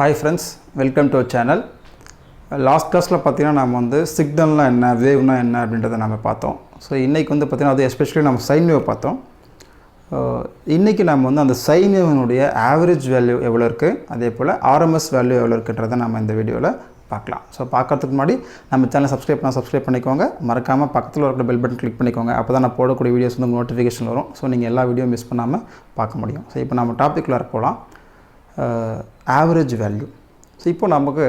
Hi friends, welcome to our channel. Last class la pathina naam vandu signal na enna wave na enna அப்படின்றத நாம பார்த்தோம். So இன்றைக்கி வந்து பார்த்திங்கன்னா அது எஸ்பெஷலி நம்ம சைன் வேவ் பார்த்தோம். இன்றைக்கி நம்ம வந்து அந்த சைன் வேவனுடைய ஆவரேஜ் வேல்யூ எவ்வளோ இருக்குது, அதே போல் ஆர்எம்எஸ் வேல்யூ எவ்வளோ இருக்குன்றதை நம்ம இந்த வீடியோவில் பார்க்கலாம். ஸோ பார்க்கறதுக்கு முன்னாடி நம்ம சேனல் சப்ஸ்கிரைப் பண்ணிக்கோங்க. மறக்காமல் பக்கத்தில் இருக்கிற பெல் பட்டன் கிளிக் பண்ணிக்கோங்க. அப்போ தான் நான் போடக்கூடிய வீடியோஸ் வந்து நோட்டிஃபிகேஷன் வரும். ஸோ நீங்கள் எல்லா வீடியோ மிஸ் பண்ணாமல் பார்க்க முடியும். ஸோ இப்போ நம்ம டாபிக்ல போகலாம். Average value. ஸோ இப்போ நமக்கு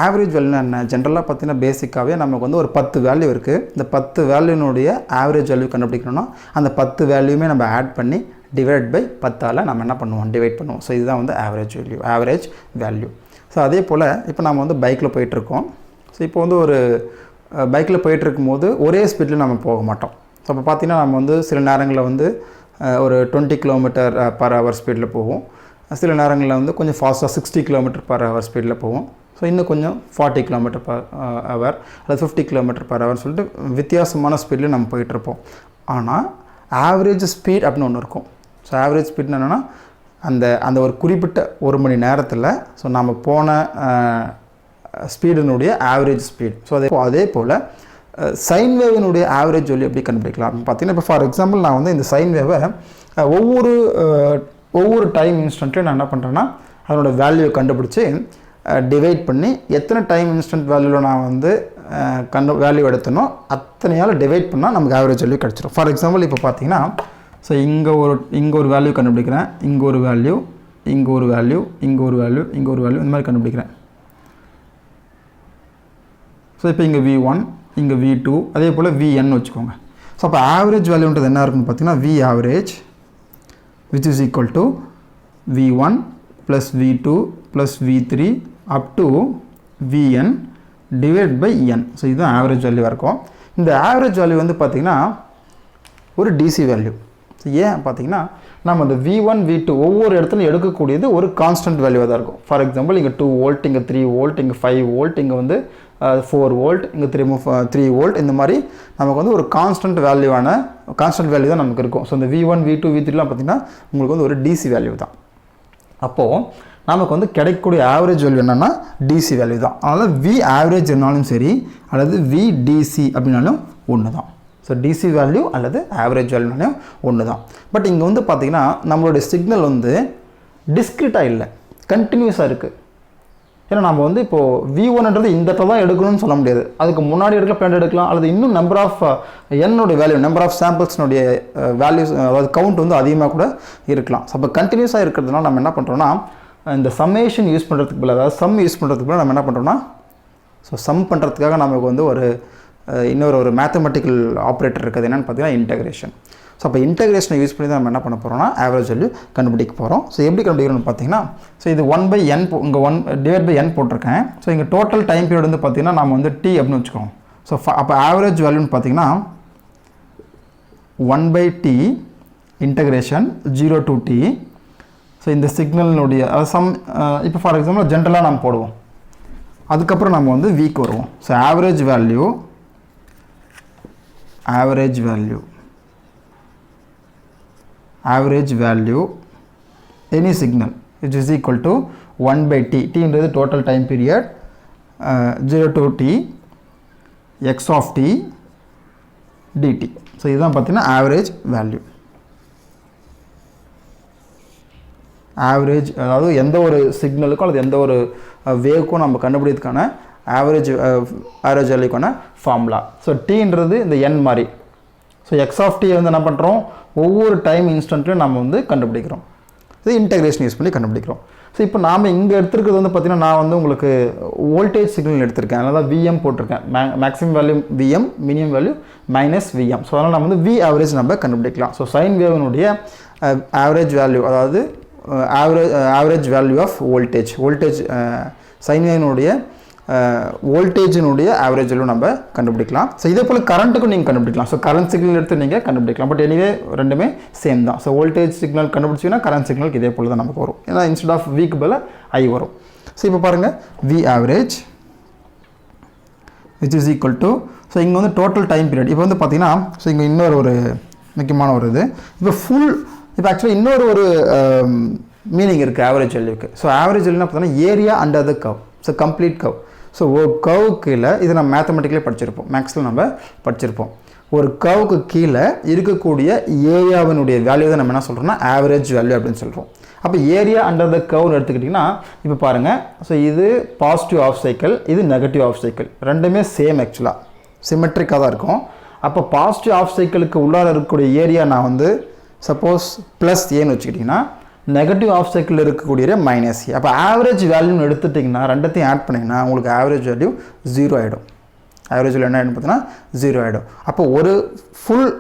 ஆவரேஜ் வேல்யூனா என்ன, ஜென்ரலாக பார்த்தீங்கன்னா பேசிக்காகவே நமக்கு வந்து ஒரு 10 வேல்யூ இருக்குது. இந்த 10 வேல்யூனுடைய ஆவரேஜ் வேல்யூ கண்டுபிடிக்கணும்னா அந்த 10 வேல்யூமே நம்ம ஆட் பண்ணி டிவைட் பை 10ஆல் நம்ம என்ன பண்ணுவோம், டிவைட் பண்ணுவோம். ஸோ இதுதான் வந்து ஆவரேஜ் வேல்யூ. ஸோ அதே போல் இப்போ நம்ம வந்து பைக்கில் போயிட்டுருக்கோம். ஸோ இப்போ வந்து ஒரு பைக்கில் போயிட்டுருக்கும் போது ஒரே ஸ்பீடில் நம்ம போக மாட்டோம். ஸோ அப்போ பார்த்திங்கன்னா நம்ம வந்து சில நேரங்களில் வந்து ஒரு 20 km/h ஸ்பீடில் போவோம். சில நேரங்களில் வந்து கொஞ்சம் ஃபாஸ்ட்டாக 60 km/h ஸ்பீடில் போவோம். ஸோ இன்னும் கொஞ்சம் 40 km/h அல்லது 50 km/h சொல்லிட்டு வித்தியாசமான ஸ்பீடில் நம்ம போயிட்டுருப்போம். ஆனால் ஆவரேஜ் ஸ்பீட் அப்படின்னு ஒன்று இருக்கும். ஸோ ஆவரேஜ் ஸ்பீட்னு என்னென்னா அந்த ஒரு குறிப்பிட்ட ஒரு மணி நேரத்தில் ஸோ நம்ம போன ஸ்பீடினுடைய ஆவரேஜ் ஸ்பீட். ஸோ அதே போல் சைன் வேவினுடைய ஆவரேஜ் வேல்யூ எப்படி கண்டுபிடிக்கலாம் அப்படின்னு பார்த்தீங்கன்னா, இப்போ ஃபார் எக்ஸாம்பிள் நான் வந்து இந்த சைன் வேவை ஒவ்வொரு டைம் இன்ஸ்டன்ட்லேயும் நான் என்ன பண்ணுறேன்னா அதனோட வேல்யூவை கண்டுபிடிச்சி டிவைட் பண்ணி எத்தனை டைம் இன்ஸ்டன்ட் வேல்யூவில் நான் வந்து வேல்யூ எடுத்தனோ அத்தனையால் டிவைட் பண்ணால் நமக்கு ஆவரேஜ் வேல்யூ கிடச்சிடும். ஃபார் எக்ஸாம்பிள் இப்போ பார்த்தீங்கன்னா, ஸோ இங்கே ஒரு வேல்யூ கண்டுபிடிக்கிறேன், இங்கே ஒரு வேல்யூ, இங்கே ஒரு வேல்யூ, இங்கே ஒரு வேல்யூ, இங்கே ஒரு வேல்யூ, இந்த மாதிரி கண்டுபிடிக்கிறேன். ஸோ இப்போ இங்கே V1, இங்கே V2, அதே போல் Vn வச்சுக்கோங்க. ஸோ அப்போ ஆவரேஜ் வேல்யூன்றது என்ன இருக்குன்னு பார்த்தீங்கன்னா V average which is equal to V1 plus V2 plus V3 up to Vn divided by n. So இதுதான் ஆவரேஜ் வேல்யூ இருக்கும். இந்த ஆவரேஜ் வேல்யூ வந்து பார்த்திங்கன்னா ஒரு DC வேல்யூ. ஸோ ஏன் பார்த்தீங்கன்னா நம்ம இந்த V1 V2 ஒவ்வொரு இடத்துலையும் எடுக்கக்கூடியது ஒரு கான்ஸ்டன்ட் வேல்யூவாக தான் இருக்கும். ஃபார் எக்ஸாம்பிள் இங்கே 2 volt, இங்கே 3 volt, இங்கே 5 volt, இங்கே வந்து 4 volt, இங்கே 3 volt, இந்த மாதிரி நமக்கு வந்து ஒரு கான்ஸ்டன்ட் வேல்யூ தான் நமக்கு இருக்கும். ஸோ இந்த V1 V2 V3லாம் பார்த்திங்கன்னா உங்களுக்கு வந்து ஒரு DC வேல்யூ தான். அப்போது நமக்கு வந்து கிடைக்கக்கூடிய ஆவரேஜ் வேல்யூ என்னென்னா DC வேல்யூ தான். அதனால் V ஆவரேஜ் இருந்தாலும் சரி அல்லது VDC அப்படின்னாலும் ஒன்று தான். ஸோ DC வேல்யூ அல்லது ஆவரேஜ் வேல்யூனாலும் ஒன்று தான். பட் இங்கே வந்து பார்த்திங்கன்னா நம்மளுடைய சிக்னல் வந்து டிஸ்க்ரீட்டாக இல்லை, கண்டினியூஸாக இருக்குது. ஏன்னா நம்ம வந்து இப்போது V1ன்றது இந்த இடத்துல தான் எடுக்கணும்னு சொல்ல முடியாது. அதுக்கு முன்னாடி எடுக்கலாம், பின்னாடி எடுக்கலாம், அல்லது இன்னும் நம்பர் ஆஃப் என்னுடைய வேல்யூ, நம்பர் ஆஃப் சாம்பிள்ஸ்னுடைய வேல்யூஸ், அதாவது கவுண்ட் வந்து அதிகமாக கூட இருக்கலாம். ஸோ அப்போ கண்டினியூஸாக இருக்கிறதுனால நம்ம என்ன பண்ணுறோன்னா இந்த சம்மேஷன் யூஸ் பண்ணுறதுக்கு பதில், அதாவது சம் யூஸ் பண்ணுறதுக்கு பதில் நம்ம என்ன பண்ணுறோன்னா ஸோ சம் பண்ணுறதுக்காக நமக்கு வந்து இன்னொரு மேத்தமெட்டிக்கல் ஆப்ரேட்டர் இருக்குது. என்னென்னு பார்த்தீங்கன்னா இன்டெகிரேஷன். ஸோ அப்போ இன்டெகிரேஷனை யூஸ் பண்ணி தான் நம்ம என்ன பண்ண போகிறோம்னா ஆவரேஜ் வேல்யூ கண்டுபிடிக்க போகிறோம். ஸோ எப்படி கண்டுபிடிக்கணும்னு பார்த்தீங்கன்னா, ஸோ இது 1/n இங்கே 1 டிவைட் பை n போட்டிருக்கேன். ஸோ இங்கே டோட்டல் டைம் பீரியட் வந்து பார்த்திங்கன்னா நம்ம வந்து t அப்படின்னு வச்சுக்கோம். ஸோ அப்போ ஆவரேஜ் வேல்யூன்னு பார்த்தீங்கன்னா 1/t integration 0 to t. So இந்த சிக்னலினுடைய இப்போ ஃபார் எக்ஸாம்பிள் ஜென்ரலாக நம்ம போடுவோம், அதுக்கப்புறம் நம்ம வந்து வீக் வருவோம். So average value any signal which is equal to 1/t. tன்றது total time period, 0 to t x of t dt. So இதுதான் பார்த்தீங்கன்னா ஆவரேஜ் வேல்யூ. ஆவரேஜ் அதாவது எந்த ஒரு சிக்னலுக்கும் அல்லது எந்த ஒரு வேவ்க்கும் நம்ம கண்டுபிடிக்கிறதுக்கான ஆவரேஜ் வேல்யூக்கான ஃபார்முலா. ஸோ டீன்றது இந்த n மாதிரி. ஸோ எக்ஸ் ஆஃப் டி வந்து என்ன பண்ணுறோம், ஒவ்வொரு டைம் இன்ஸ்டன்ட்லையும் நம்ம வந்து கண்டுபிடிக்கிறோம். இது இன்டெகிரேஷன் யூஸ் பண்ணி கண்டுபிடிக்கிறோம். ஸோ இப்போ நாம் இங்கே எடுத்துருக்கிறது வந்து பார்த்திங்கன்னா நான் வந்து உங்களுக்கு வோல்டேஜ் சிக்னல் எடுத்திருக்கேன். அதனால தான் Vm போட்டிருக்கேன். Maximum value Vm, minimum value -Vm. So அதனால் நம்ம வந்து V ஆவரேஜ் நம்ம கண்டுபிடிக்கலாம். ஸோ சைன் வேவனுடைய ஆவரேஜ் வேல்யூ, அதாவது average value of voltage sine வேவனுடைய வோல்டேஜினுடைய ஆவரேஜ் வேல்யூ நம்ம கண்டுபிடிக்கலாம். ஸோ இதே போல் கரண்ட்டுக்கும் நீங்கள் கண்டுபிடிக்கலாம். ஸோ கரண்ட் சிக்னல் எடுத்து நீங்கள் கண்டுபிடிக்கலாம். பட் எனிவே ரெண்டுமே சேம் தான். ஸோ வோல்டேஜ் சிக்னல் கண்டுபிடிச்சிங்கன்னா கரண்ட் சிக்னலுக்கு இதே போல் தான் நமக்கு வரும். ஏன்னா இன்ஸ்டெட் ஆஃப் வீக்கு பதில் ஐ வரும். ஸோ இப்போ பாருங்கள் V average which is equal to, so இங்கே வந்து டோட்டல் டைம் பீரியட். இப்போ வந்து பார்த்தீங்கன்னா ஸோ இங்கே ஒரு முக்கியமான இது இப்போ ஆக்சுவலி இன்னொரு மீனிங் இருக்குது ஆவரேஜ் வேல்யூக்கு. ஸோ ஆவரேஜ் வேல்யூனா பார்த்தீங்கன்னா area under the curve. So complete curve. So ஒரு கர்வுக்கு கீழே இது நம்ம மேத்தமெட்டிக்கலே படிச்சிருப்போம், மேக்ஸில் நம்ம படிச்சிருப்போம். ஒரு கர்வுக்கு கீழே இருக்கக்கூடிய ஏரியாவினுடைய வேல்யூ தான் நம்ம என்ன சொல்கிறோம்னா ஆவரேஜ் வேல்யூ அப்படின்னு சொல்கிறோம். அப்போ ஏரியா அண்டர் த கர்வ்னு எடுத்துக்கிட்டிங்கன்னா இப்போ பாருங்கள், ஸோ இது பாசிட்டிவ் ஆஃப் சைக்கிள், இது நெகட்டிவ் ஆஃப் சைக்கிள், ரெண்டுமே சேம் ஆக்சுவலாக சிமெட்ரிக்காக தான் இருக்கும். அப்போ பாசிட்டிவ் ஆஃப் சைக்கிளுக்கு உள்ளார இருக்கக்கூடிய ஏரியா நான் வந்து சப்போஸ் ப்ளஸ் ஏன்னு வச்சுக்கிட்டிங்கன்னா நெகட்டிவ் ஆஃப் சைக்கிள் இருக்கக்கூடிய ஏரியா மைனஸ் ஏ. அப்போ ஆவரேஜ் வேல்யூன்னு எடுத்துட்டிங்கன்னா ரெண்டத்தையும் ஆட் பண்ணிங்கன்னா உங்களுக்கு ஆவரேஜ் வேல்யூ 0 ஆகிடும். ஆவரேஜ் வேல்யூ என்ன ஆகிடும் பார்த்தீங்கன்னா 0 ஆகிடும். அப்போ ஒரு ஃபுல்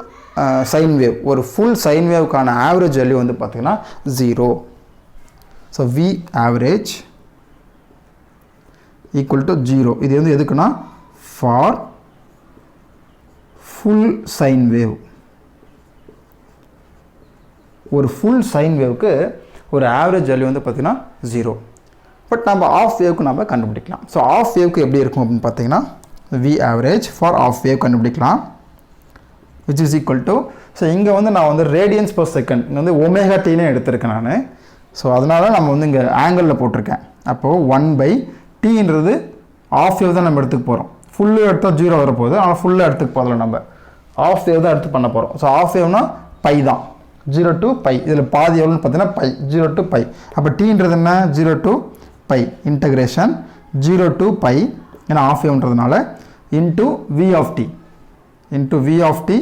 சைன் வேவ், ஒரு ஃபுல் சைன் வேவுக்கான ஆவரேஜ் வேல்யூ வந்து பார்த்திங்கன்னா 0. So V average equal to 0. இது வந்து எதுக்குன்னா ஃபார் ஃபுல் சைன் வேவ். ஒரு ஃபுல் சைன் வேவுக்கு ஒரு ஆவரேஜ் வேல்யூ வந்து பார்த்திங்கன்னா 0. பட் நம்ம ஆஃப் வேவுக்கு நம்ம கண்டுபிடிக்கலாம். ஸோ ஆஃப் வேவுக்கு எப்படி இருக்கும் அப்படின்னு பார்த்தீங்கன்னா V average for half wave கண்டுபிடிக்கலாம், which is equal to, so இங்கே வந்து நான் வந்து ரேடியன்ஸ் பர் செகண்ட், இங்கே வந்து ஒமேகா டீனே எடுத்திருக்கேன் நான். ஸோ அதனால நம்ம வந்து இங்கே ஆங்கிளில் போட்டிருக்கேன். அப்போது 1/tன்றது ஆஃப் வேவ் தான் நம்ம எடுத்துக்க போகிறோம். ஃபுல்லு எடுத்தால் 0 வரப்போகுது, ஆனால் ஃபுல்லாக எடுத்துக்க போதில்லை, நம்ம ஆஃப் வேவ் தான் எடுத்து பண்ண போகிறோம். ஸோ ஆஃப் வேவ்னா பை தான், 0 to π. இதில் பாதி எவ்வளோன்னு பார்த்தீங்கன்னா பை, 0 to π. அப்போ டீன்றது என்ன 0 to π இன்டகிரேஷன் 0 to π, ஏன்னா ஆஃப் வேவ்ன்றதுனால, into V of T, into V of T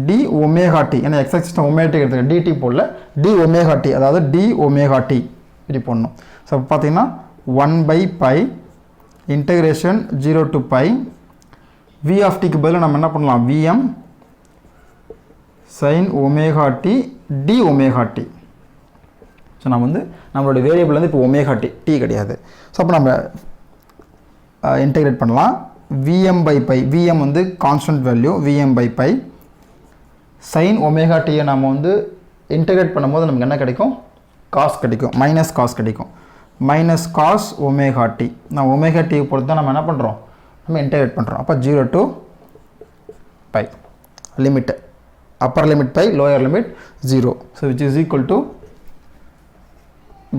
D omega T. ஏன்னா எக்ஸாக்ட் சிஸ்டம் ஒமேகா டி எடுத்துக்க, டிடி போடல, டி ஒமேகா டி, அதாவது டி ஒமேகா டி இப்படி போடணும். ஸோ பார்த்தீங்கன்னா 1/π இன்டகிரேஷன் 0 to π. வி ஆஃப் டிக்கு பதிலாக நம்ம என்ன பண்ணலாம், VM sin omega T D omega T. So நம்ம வந்து நம்மளோட வேரியபிள் வந்து இப்போ ஒமேகா டி, டி கிடையாது. ஸோ அப்போ நம்ம இன்டகிரேட் பண்ணலாம். vm/π, vm வந்து constant value, vm/π sin omega டியை நம்ம வந்து இன்டகிரேட் பண்ணும்போது நமக்கு என்ன கிடைக்கும், காஸ் கிடைக்கும், மைனஸ் காஸ் கிடைக்கும், மைனஸ் காஸ் ஒமேகா டி. நான் ஒமேகா டியை பொறுத்து தான் நம்ம என்ன பண்ணுறோம், நம்ம இன்டகிரேட் பண்ணுறோம். அப்போ 0 to π limit, upper limit pi, lower limit 0. So which is equal to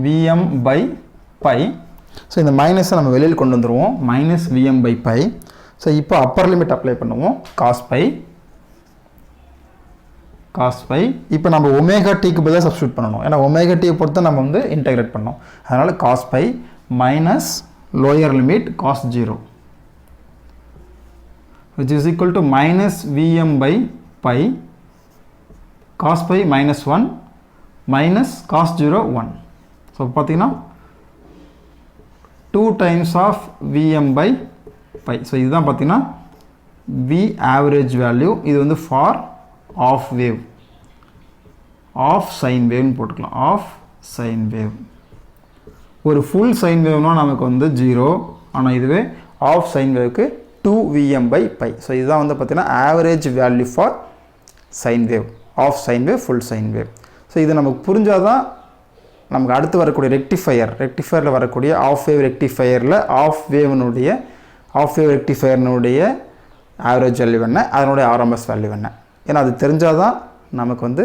vm/π. So இந்த மைனஸை நம்ம வெளியில் கொண்டு வந்துடுவோம், மைனஸ் vm/π. ஸோ இப்போ அப்பர் லிமிட் அப்ளை பண்ணுவோம், cos π. இப்போ நம்ம ஒமேகா டிக்கு பதிலாக சப்ஸ்டியூட் பண்ணணும், ஏன்னா ஒமேகா டியை பொறுத்து நம்ம வந்து இன்டகிரேட் பண்ணோம். அதனால் cos π minus lower limit cos 0, which is equal to minus vm/π cos π minus 1 minus cos 0 1. So பார்த்தீங்கன்னா 2 times of vm/π. ஸோ இதுதான் பார்த்தீங்கன்னா v ஆவரேஜ் வேல்யூ. இது வந்து for half wave, half sine வேவ்னு போட்டுக்கலாம், ஆஃப் சைன் வேவ். ஒரு full sine வேவ்னால் நமக்கு வந்து 0, ஆனால் இதுவே ஆஃப் சைன் வேவ்க்கு 2vm/π. ஸோ இதுதான் வந்து பார்த்தீங்கன்னா average value for sine wave, half sine wave, full sine wave. So இது நமக்கு புரிஞ்சால் தான் நமக்கு அடுத்து வரக்கூடிய ரெக்டிஃபையரில் வரக்கூடிய ஆஃப் வேவ் ரெக்டிஃபையரில் ஆஃப் வேவ் ரெக்டிஃபையர்னுடைய ஆவரேஜ் வேல்யூ என்ன, அதனுடைய ஆர்எம்எஸ் வேல்யூ என்ன. ஏன்னா அது தெரிஞ்சால் தான் நமக்கு வந்து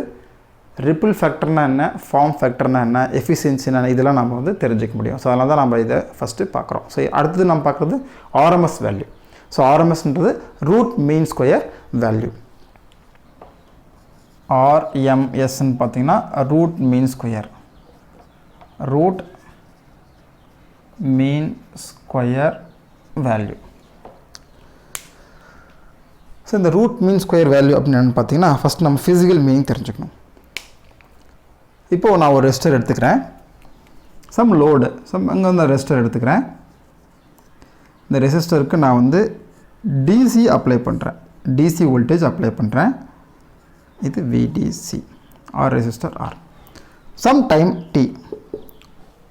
ரிப்பிள் ஃபேக்டர்னா என்ன, ஃபார்ம் ஃபேக்டர்னா என்ன, எஃபிஷியன்சினா இதெல்லாம் நம்ம வந்து தெரிஞ்சிக்க முடியும். ஸோ அதனால தான் நம்ம இதை ஃபஸ்ட்டு பார்க்குறோம். ஸோ அடுத்தது நம்ம பார்க்குறது ஆர்எம்எஸ் வேல்யூ. ஸோ ஆர்எம்எஸ்ன்றது ரூட் மீன் ஸ்கொயர் வேல்யூ. ஆர்எம்எஸ்ன்னு பார்த்தீங்கன்னா root mean square, root mean square value. So இந்த ரூட் மீன் ஸ்கொயர் வேல்யூ அப்படின்னு பார்த்தீங்கன்னா ஃபஸ்ட் நம்ம ஃபிசிக்கல் மீனிங் தெரிஞ்சுக்கணும். இப்போது நான் ஒரு ரெசிஸ்டர் எடுத்துக்கிறேன், சம் லோடு, அங்கே வந்து ரெசிஸ்டர் எடுத்துக்கிறேன். இந்த ரெசிஸ்டருக்கு நான் வந்து டிசி அப்ளை பண்ணுறேன், டிசி வோல்டேஜ் அப்ளை பண்ணுறேன். இது VDC R resistor R. Some time T,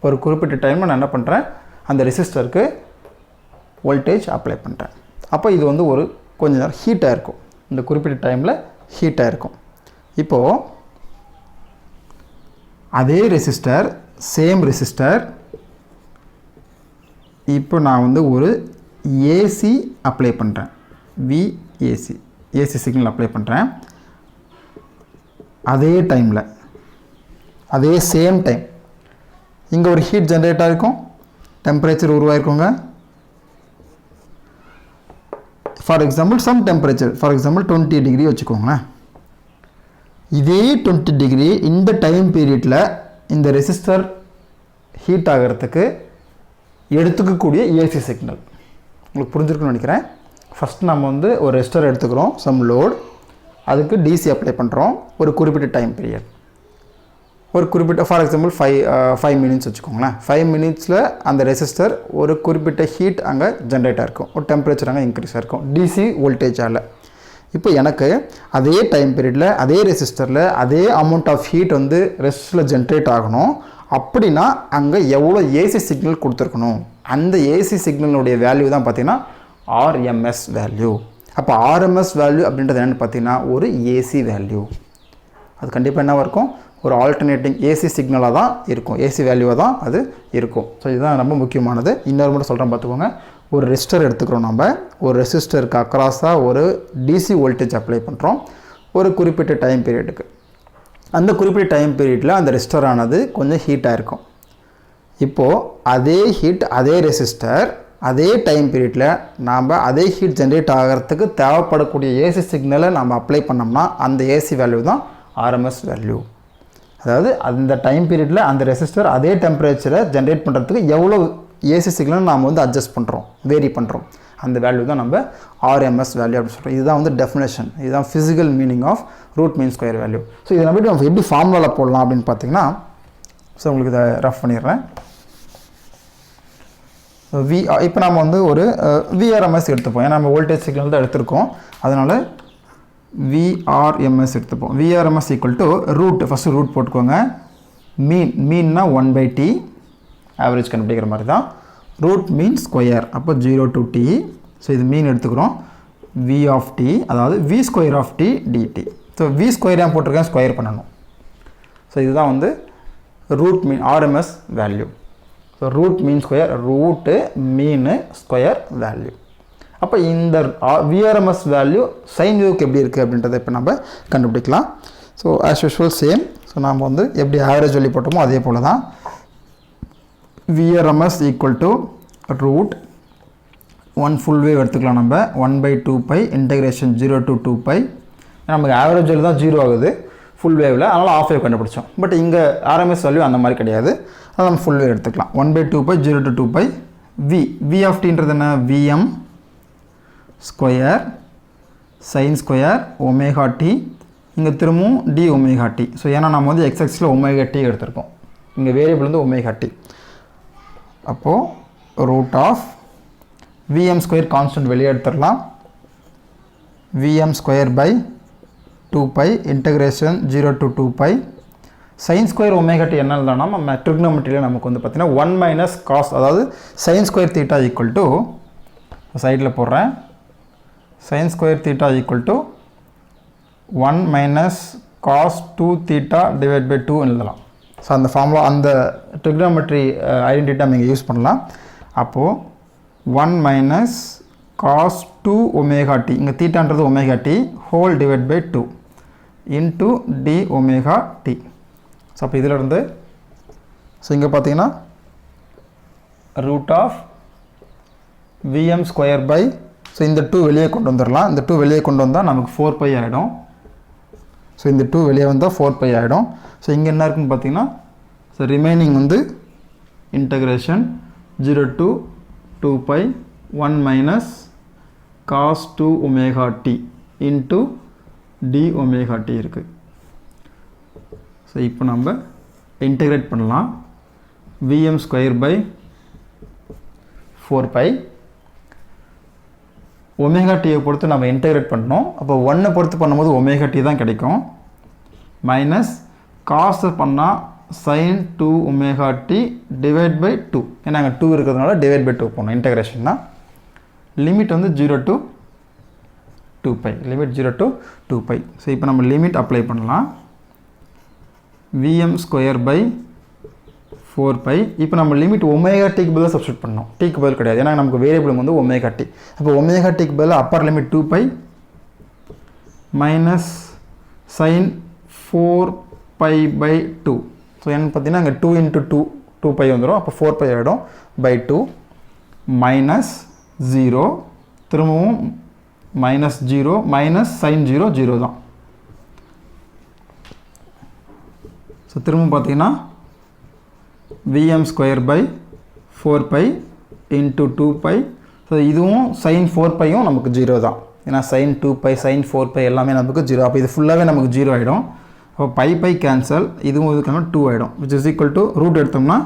ஒரு குறிப்பிட்ட டைமில் நான் என்ன பண்ணுறேன், அந்த ரெசிஸ்டருக்கு வோல்டேஜ் அப்ளை பண்ணுறேன். அப்போ இது வந்து ஒரு கொஞ்ச நேரம் ஹீட்டாக இருக்கும், இந்த குறிப்பிட்ட டைமில் ஹீட்டாக இருக்கும். இப்போது அதே ரெசிஸ்டர், சேம் ரெசிஸ்டர், இப்போ நான் வந்து ஒரு ஏசி அப்ளை பண்ணுறேன், ஏசி சிக்னல் அப்ளை பண்ணுறேன். அதே டைமில், அதே சேம் டைம், இங்கே ஒரு ஹீட் ஜென்ரேட் ஆகிருக்கும், டெம்பரேச்சர் உருவாயிருக்குங்க. For example some temperature, for example 20 degree வச்சுக்கோங்களேன். இதே 20 டிகிரி இந்த டைம் பீரியடில் இந்த ரெசிஸ்டர் ஹீட் ஆகிறதுக்கு எடுத்துக்கக்கூடிய ஏசி சிக்னல் உங்களுக்கு புரிஞ்சிருக்குன்னு நினைக்கிறேன். ஃபஸ்ட் நம்ம வந்து ஒரு ரெசிஸ்டர் எடுத்துக்கிறோம், சம் லோட், அதுக்கு டிசி அப்ளை பண்ணுறோம் ஒரு குறிப்பிட்ட டைம் பீரியட், ஒரு குறிப்பிட்ட ஃபார் எக்ஸாம்பிள் 5 மினிட்ஸ் வச்சுக்கோங்களேன். 5 மினிட்ஸில் அந்த ரெசிஸ்டர் ஒரு குறிப்பிட்ட ஹீட் அங்கே ஜென்ரேட் ஆகிருக்கும், ஒரு டெம்பரேச்சர் அங்கே இன்க்ரீஸ் ஆகிருக்கும் டிசி வோல்டேஜால். இப்போ எனக்கு அதே டைம் பீரியடில் அதே ரெசிஸ்டரில் அதே அமௌண்ட் ஆஃப் ஹீட் வந்து ரெசிஸ்டரில் ஜென்ரேட் ஆகணும். அப்படின்னா அங்கே எவ்வளோ ஏசி சிக்னல் கொடுத்துருக்கணும், அந்த ஏசி சிக்னலுடைய வேல்யூ தான் பார்த்திங்கன்னா ஆர்எம்எஸ் வேல்யூ. அப்போ ஆர்எம்எஸ் வேல்யூ அப்படின்றது என்னென்னு பார்த்தீங்கன்னா ஒரு ஏசி வேல்யூ. அது கண்டிப்பாக என்னவாக இருக்கும், ஒரு ஆல்டர்னேட்டிங் ஏசி சிக்னலாக தான் இருக்கும், ஏசி வேல்யூவாக தான் அது இருக்கும். ஸோ இதுதான் ரொம்ப முக்கியமானது. இன்னொரு மட்டும் சொல்கிறேன் பார்த்துக்கோங்க. ஒரு ரெசிஸ்டர் எடுத்துக்கிறோம், நம்ம ஒரு ரெசிஸ்டருக்கு அக்ராஸாக ஒரு டிசி வோல்டேஜ் அப்ளை பண்ணுறோம் ஒரு குறிப்பிட்ட டைம் பீரியடுக்கு. அந்த குறிப்பிட்ட டைம் பீரியடில் அந்த ரெசிஸ்டர் ஆனது கொஞ்சம் ஹீட்டாக இருக்கும். இப்போது அதே ஹீட் அதே ரெசிஸ்டர் அதே டைம் பீரியடில் நாம் அதே ஹீட் ஜென்ரேட் ஆகிறதுக்கு தேவைப்படக்கூடிய ஏசி சிக்னலை நம்ம அப்ளை பண்ணோம்னா அந்த ஏசி வேல்யூ தான் ஆர்எம்எஸ் வேல்யூ. அதாவது அந்த டைம் பீரியடில் அந்த ரெசிஸ்டர் அதே டெம்பரேச்சரை ஜென்ரேட் பண்ணுறதுக்கு எவ்வளோ ஏசி சிக்னல் நாம் வந்து அட்ஜஸ்ட் பண்ணுறோம், வேரி பண்ணுறோம், அந்த வேல்யூ தான் நம்ம ஆர்எம்எஸ் வேல்யூ அப்படின்னு சொல்கிறோம். இதுதான் வந்து டெஃபினேஷன், இதுதான் physical meaning of root mean square value. So இதை நம்ம எப்படி ஃபார்முலாவில் போடலாம் அப்படின்னு பார்த்தீங்கன்னா, ஸோ உங்களுக்கு இதை ரஃப் பண்ணிடுறேன். இப்போ நம்ம வந்து ஒரு விஆர்எம்எஸ் எடுத்துப்போம், ஏன்னா நம்ம வோல்டேஜ் சிக்னல் தான் எடுத்திருக்கோம், அதனால் விஆர்எம்எஸ் எடுத்துப்போம். VRMS equal to root, first root போட்டுக்கோங்க. மீன்னா 1/t, ஆவரேஜ் கண்டுபிடிக்கிற மாதிரி தான். ரூட் மீன் ஸ்கொயர், அப்போ 0 to t. ஸோ இது மீன் எடுத்துக்கிறோம். v ஆஃப் t, அதாவது v square of t dt. So v square ஏன் போட்டிருக்கேன், ஸ்கொயர் பண்ணணும். ஸோ இதுதான் வந்து root mean RMS value. So root mean square, root mean square value. அப்போ இந்த விஆர்எம்எஸ் வேல்யூ சைன் வேவ்க்கு எப்படி இருக்குது அப்படின்றத இப்போ நம்ம கண்டுபிடிக்கலாம். So as usual same. So நாம் வந்து எப்படி ஆவரேஜ் வேல்யூ போட்டோமோ அதே போல் தான். VRMS equal to root 1 full wave எடுத்துக்கலாம் நம்ம, 1/2π இன்டெகிரேஷன் 0 to 2π. நமக்கு ஆவரேஜ் வேல்யூ தான் 0 ஆகுது ஃபுல் வேவில், அதனால் ஆஃப் வேவ் கண்டுபிடிச்சோம். பட் இங்கே ஆர்எம்எஸ் வேல்யூ அந்த மாதிரி கிடையாது, அதனால் நம்ம ஃபுல் வேவ் எடுத்துக்கலாம். 1/2π 0 to 2π. வி ஆஃப் டீன்றது என்ன, VM square sine square omega T, இங்கே திரும்பவும் டி ஒமேகா டி. ஸோ ஏன்னா நம்ம வந்து எக்ஸ்எக்ஸில் ஒமேகா டி எடுத்திருக்கோம், இங்கே வேரியபிள் வந்து ஒமேகா டி. அப்போது root of VM square constant வெளியே எடுத்துடலாம், VM square by 2π integration 0 to 2π. Sine square omega T என்ன இல்லைனா நம்ம ட்ரிக்னோமெட்ரியில் நமக்கு வந்து பார்த்திங்கன்னா 1 - காஸ், அதாவது sine square theta equal to, சைடில் போடுறேன், sine square theta equal to 1 - cos 2 theta divide by 2 எழுதலாம். ஸோ அந்த ஃபார்முலா, அந்த ட்ரிக்னோமெட்ரி ஐடென்டிட்டி நம்ம இங்கே யூஸ் பண்ணலாம். அப்போது 1 - cos 2 ஒமேகா டி, இங்கே தீட்டான்றது omega T whole divide by 2 into T omega T. So அப்போ இதிலிருந்து, ஸோ இங்கே பார்த்தீங்கன்னா root of VM square by, so இந்த 2 வெளியே கொண்டு வந்துடலாம், இந்த 2 வெளியே கொண்டு வந்தால் நமக்கு 4π ஆகிடும். ஸோ இந்த 2 வெளியே வந்தால் 4π ஆகிடும். ஸோ இங்கே என்ன இருக்குன்னு பார்த்தீங்கன்னா, ஸோ ரிமைனிங் வந்து integration 0 to 2π 1 - cos 2 omega T into T omega T இருக்குது. ஸோ இப்போ நம்ம இன்டகிரேட் பண்ணலாம். விஎம் ஸ்கொயர் பை 4π, ஒமேகா டியை பொறுத்து நம்ம இன்டகிரேட் பண்ணோம். அப்போ 1 பொறுத்து பண்ணும்போது ஒமேகா டி தான் கிடைக்கும், மைனஸ் காசு பண்ணால் sine 2 omega T divide by 2, ஏன்னா அங்கே 2 இருக்கிறதுனால டிவைட் பை 2 போடணும் இன்டகிரேஷன்னா. லிமிட் வந்து 0 to 2π, லிமிட் 0 to 2π. ஸோ இப்போ நம்ம லிமிட் அப்ளை பண்ணலாம். VM square by 4π. இப்போ நம்ம லிமிட் ஒமேகா டிக்கு பதிலாக சப்ஸ்டியூட் பண்ணோம், டிக்கு பதில் கிடையாது, ஏன்னா நமக்கு வேரியபிள் வந்து ஒமேகா டி. அப்போ ஒமேகா டிக்கு பதிலாக upper limit 2π minus sine 4π by 2. So என்னன்னு பார்த்தீங்கன்னா அங்கே 2 × 2 2π வந்துடும். அப்போ 4π ஆகிடும் by 2 minus 0 திரும்பவும் minus 0 minus sin 0 0 தான். ஸோ திரும்பவும் பார்த்தீங்கன்னா vm square by 4π into 2π. So இதுவும் sin 4πயும் நமக்கு 0 தான். ஏன்னா sin 2π sin 4π எல்லாமே நமக்கு 0. அப்போ இது ஃபுல்லாகவே நமக்கு 0 ஆகிடும். அப்போ பை கேன்சல், இதுவும் இதுக்கான 2 ஆகிடும். Which is equal to root எடுத்தோம்னா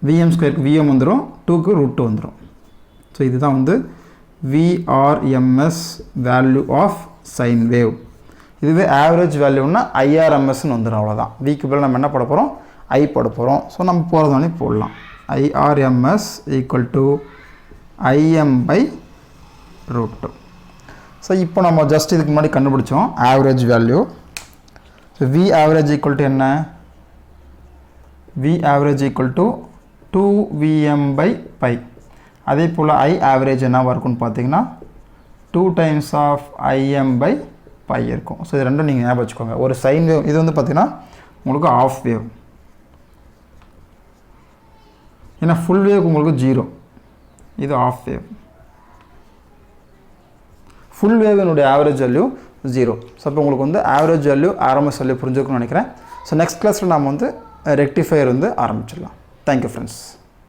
vm ஸ்கொயருக்கு vm வந்துடும், 2க்கு ரூட் 2 வந்துடும். ஸோ இதுதான் வந்து VRMS value of sine wave. இதுவே ஆவரேஜ் வேல்யூன்னா IRMSன்னு வந்துடும். அவ்வளோதான். விக்கு பதில் நம்ம என்ன போட போகிறோம், ஐ போட போகிறோம். ஸோ நம்ம போகிறதானே போடலாம். IRMS equal to IM by root 2. So இப்போ நம்ம ஜஸ்ட் இதுக்கு முன்னாடி கண்டுபிடிச்சோம் average value. So V average equal to என்ன, V average equal to 2Vm by pi. அதே போல் I ஆவரேஜ் என்னவாக இருக்குன்னு பார்த்தீங்கன்னா 2 times of IM by pi இருக்கும். ஸோ இது ரெண்டும் நீங்கள் ஞாபகம் வச்சுக்கோங்க. ஒரு சைன் வேவ் இது வந்து பார்த்தீங்கன்னா உங்களுக்கு ஆஃப் வேவ். ஏன்னா ஃபுல் வேவ் உங்களுக்கு 0, இது ஆஃப் வேவ். ஃபுல் வேவினுடைய ஆவரேஜ் வேல்யூ 0. ஸோ அப்போ உங்களுக்கு வந்து ஆவரேஜ் வேல்யூ RMS வேல்யூ புரிஞ்சுக்கணும்னு நினைக்கிறேன். ஸோ நெக்ஸ்ட் கிளாஸில் நாம் வந்து ரெக்டிஃபையர் வந்து ஆரம்பிச்சிடலாம். Thank you friends.